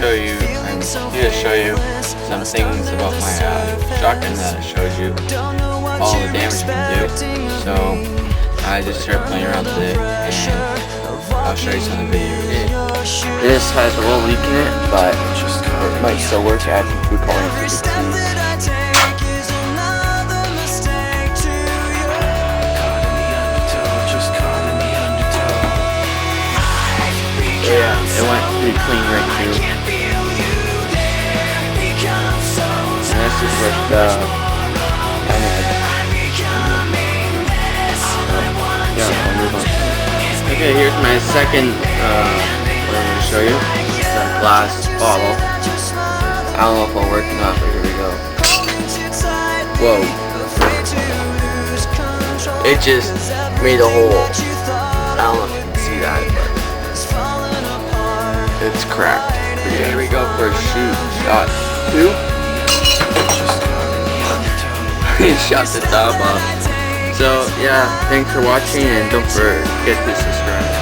show you, I'm here to show you some things about my shotgun that shows you all the damage it can do. So I just started playing around with it, and I'll show you some of the videos. This has a little leak in it, but it might still work. Add some food coloring to the Yeah, it went pretty clean right through. And this is what yeah, I'll move on. Okay, here's my second what I'm going to show you. It's a glass bottle. I don't know if it'll work or not, but here we go. Whoa. It just made a hole. I don't know if you can see that, but it's cracked. Here we go for shoot shot 2. He shot the top off. So yeah, thanks for watching, and don't forget to subscribe.